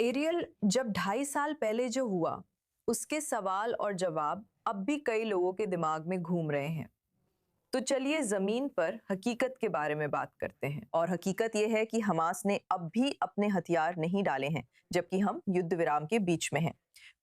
Aerial, जब 2.5 साल पहले जो हुआ, उसके सवाल और जवाब अब भी कई लोगों के दिमाग में घूम रहे हैं। तो चलिए जमीन पर हकीकत के बारे में बात करते हैं। और हकीकत यह है कि हमास ने अब भी अपने हथियार नहीं डाले हैं, जबकि हम युद्ध विराम के बीच में हैं।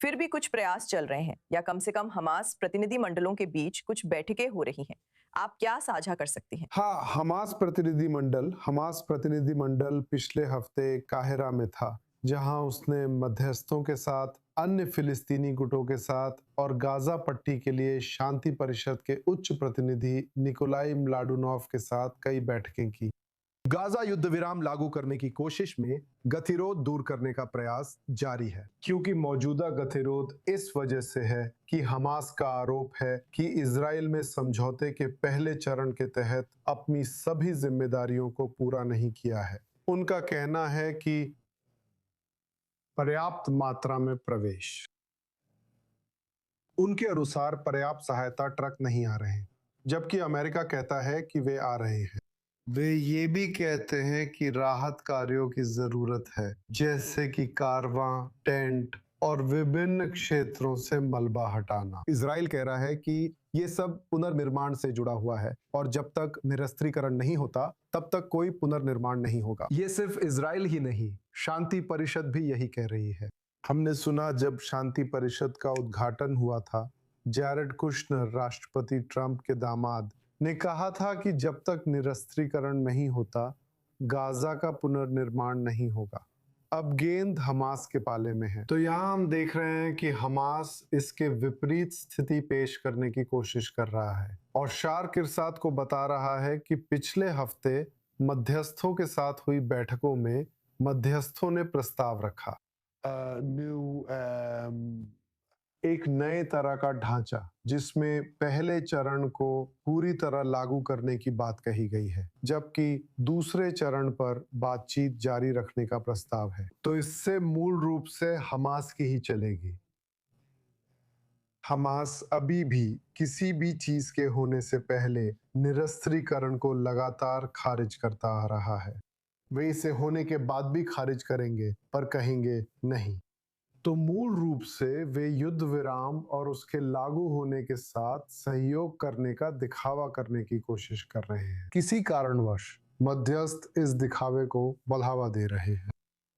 फिर भी कुछ प्रयास चल रहे हैं, या कम से कम हमास प्रतिनिधि मंडलों के बीच कुछ बैठकें हो रही हैं। आप क्या साझा कर सकती हैं? हाँ, हमास प्रतिनिधि मंडल पिछले हफ्ते काहिरा में था, जहां उसने मध्यस्थों के साथ, अन्य फिलिस्तीनी गुटों के साथ और गाजा पट्टी के लिए शांति परिषद के उच्च प्रतिनिधि निकोलाई म्लाडुनोव के साथ कई बैठकें की। गाजा युद्ध विराम लागू करने की कोशिश में गतिरोध दूर करने का प्रयास जारी है, क्योंकि मौजूदा गतिरोध इस वजह से है कि हमास का आरोप है कि इजराइल में समझौते के पहले चरण के तहत अपनी सभी जिम्मेदारियों को पूरा नहीं किया है। उनका कहना है कि पर्याप्त मात्रा में प्रवेश, उनके अनुसार पर्याप्त सहायता ट्रक नहीं आ रहे, जबकि अमेरिका कहता है कि वे आ रहे हैं। वे ये भी कहते हैं कि राहत कार्यों की जरूरत है, जैसे कि कारवां, टेंट और विभिन्न क्षेत्रों से मलबा हटाना। इजराइल कह रहा है कि ये सब पुनर्निर्माण से जुड़ा हुआ है और जब तक निरस्त्रीकरण नहीं होता तब तक कोई पुनर्निर्माण नहीं होगा। ये सिर्फ इजराइल ही नहीं, शांति परिषद भी यही कह रही है। हमने सुना जब शांति परिषद का उद्घाटन हुआ था, जैरेड कुशनर, राष्ट्रपति ट्रंप के दामाद, ने कहा था कि जब तक निरस्त्रीकरण नहीं होता, गाजा का पुनर्निर्माण नहीं होगा। अब गेंद हमास के पाले में है। तो यहाँ हम देख रहे हैं कि हमास इसके विपरीत स्थिति पेश करने की कोशिश कर रहा है और शार किरसात को बता रहा है कि पिछले हफ्ते मध्यस्थों के साथ हुई बैठकों में मध्यस्थों ने प्रस्ताव रखा, एक नए तरह का ढांचा, जिसमें पहले चरण को पूरी तरह लागू करने की बात कही गई है, जबकि दूसरे चरण पर बातचीत जारी रखने का प्रस्ताव है। तो इससे मूल रूप से हमास की ही चलेगी। हमास अभी भी किसी भी चीज के होने से पहले निरस्त्रीकरण को लगातार खारिज करता आ रहा है। वे इसे होने के बाद भी खारिज करेंगे, पर कहेंगे नहीं। तो मूल रूप से वे युद्ध विराम और उसके लागू होने के साथ सहयोग करने का दिखावा करने की कोशिश कर रहे हैं। किसी कारणवश मध्यस्थ इस दिखावे को बढ़ावा दे रहे हैं।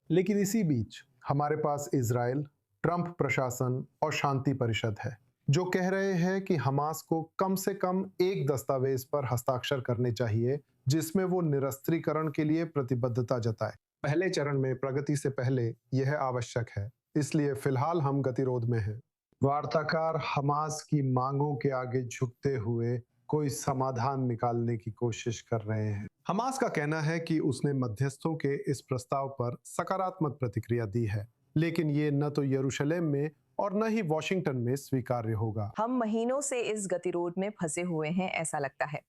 लेकिन इसी बीच हमारे पास इजराइल, ट्रंप प्रशासन और शांति परिषद है, जो कह रहे हैं कि हमास को कम से कम एक दस्तावेज पर हस्ताक्षर करने चाहिए, जिसमें वो निरस्त्रीकरण के लिए प्रतिबद्धता जताए। पहले चरण में प्रगति से पहले यह आवश्यक है, इसलिए फिलहाल हम गतिरोध में हैं। वार्ताकार हमास की मांगों के आगे झुकते हुए कोई समाधान निकालने की कोशिश कर रहे हैं। हमास का कहना है कि उसने मध्यस्थों के इस प्रस्ताव पर सकारात्मक प्रतिक्रिया दी है, लेकिन ये न तो यरूशलेम में और न ही वॉशिंगटन में स्वीकार्य होगा। हम महीनों से इस गतिरोध में फंसे हुए हैं, ऐसा लगता है।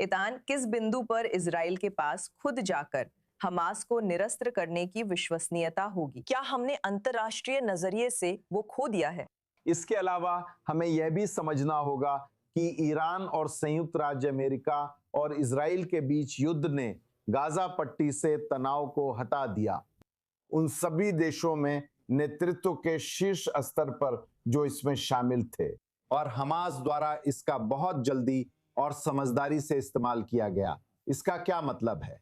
ईतान, किस बिंदु पर इजराइल के पास खुद जाकर हमास को निरस्त्र करने की विश्वसनीयता होगी? क्या हमने अंतर्राष्ट्रीय नजरिए से वो खो दिया है? इसके अलावा हमें यह भी समझना होगा कि ईरान और संयुक्त राज्य अमेरिका और इजराइल के बीच युद्ध ने गाजा पट्टी से तनाव को हटा दिया। उन सभी देशों में नेतृत्व के शीर्ष स्तर पर जो इसमें शामिल थे, और हमास द्वारा इसका बहुत जल्दी और समझदारी से इस्तेमाल किया गया। इसका क्या मतलब है?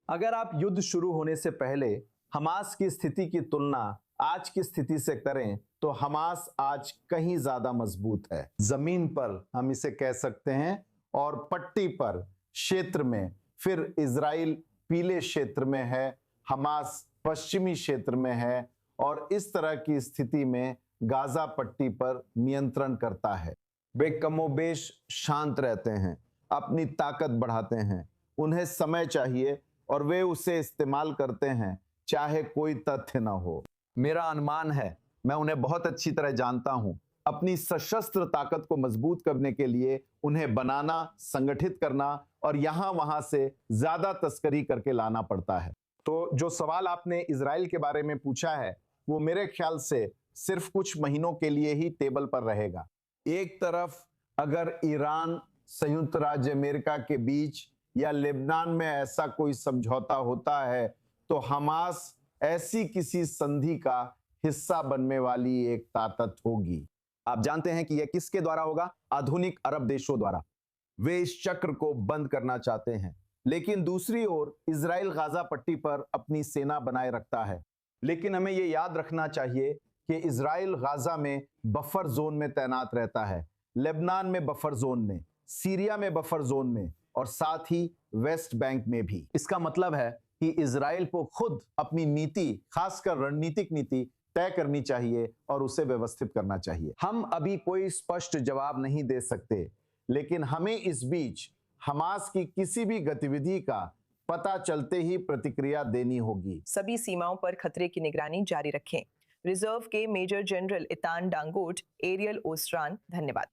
अगर आप युद्ध शुरू होने से पहले हमास की स्थिति की तुलना आज की स्थिति से करें, तो हमास आज कहीं ज्यादा मजबूत है। जमीन पर हम इसे कह सकते हैं, और पट्टी पर, क्षेत्र में, फिर इजराइल पीले क्षेत्र में है, हमास पश्चिमी क्षेत्र में है, और इस तरह की स्थिति में गाजा पट्टी पर नियंत्रण करता है। वे कमोबेश शांत रहते हैं, अपनी ताकत बढ़ाते हैं, उन्हें समय चाहिए और वे उसे इस्तेमाल करते हैं, चाहे कोई तथ्य ना हो। मेरा अनुमान है, मैं उन्हें बहुत अच्छी तरह जानता हूं, अपनी सशस्त्र ताकत को मजबूत करने के लिए उन्हें बनाना, संगठित करना और यहां वहां से ज्यादा तस्करी करके लाना पड़ता है। तो जो सवाल आपने इजराइल के बारे में पूछा है, वो मेरे ख्याल से सिर्फ कुछ महीनों के लिए ही टेबल पर रहेगा। एक तरफ अगर ईरान, संयुक्त राज्य अमेरिका के बीच या लेबनान में ऐसा कोई समझौता होता है, तो हमास ऐसी किसी संधि का हिस्सा बनने वाली एक ताकत होगी। आप जानते हैं कि यह किसके द्वारा होगा? आधुनिक अरब देशों द्वारा। वे इस चक्र को बंद करना चाहते हैं, लेकिन दूसरी ओर इजराइल गाजा पट्टी पर अपनी सेना बनाए रखता है। लेकिन हमें यह याद रखना चाहिए कि इजराइल गाजा में बफर जोन में तैनात रहता है, लेबनान में बफर जोन में, सीरिया में बफर जोन में और साथ ही वेस्ट बैंक में भी। इसका मतलब है कि इजराइल को खुद अपनी नीति, खासकर रणनीतिक नीति तय करनी चाहिए और उसे व्यवस्थित करना चाहिए। हम अभी कोई स्पष्ट जवाब नहीं दे सकते, लेकिन हमें इस बीच हमास की किसी भी गतिविधि का पता चलते ही प्रतिक्रिया देनी होगी। सभी सीमाओं पर खतरे की निगरानी जारी रखें। रिजर्व के मेजर जनरल इतान डांगोट, एरियल ओस्ट्रान, धन्यवाद।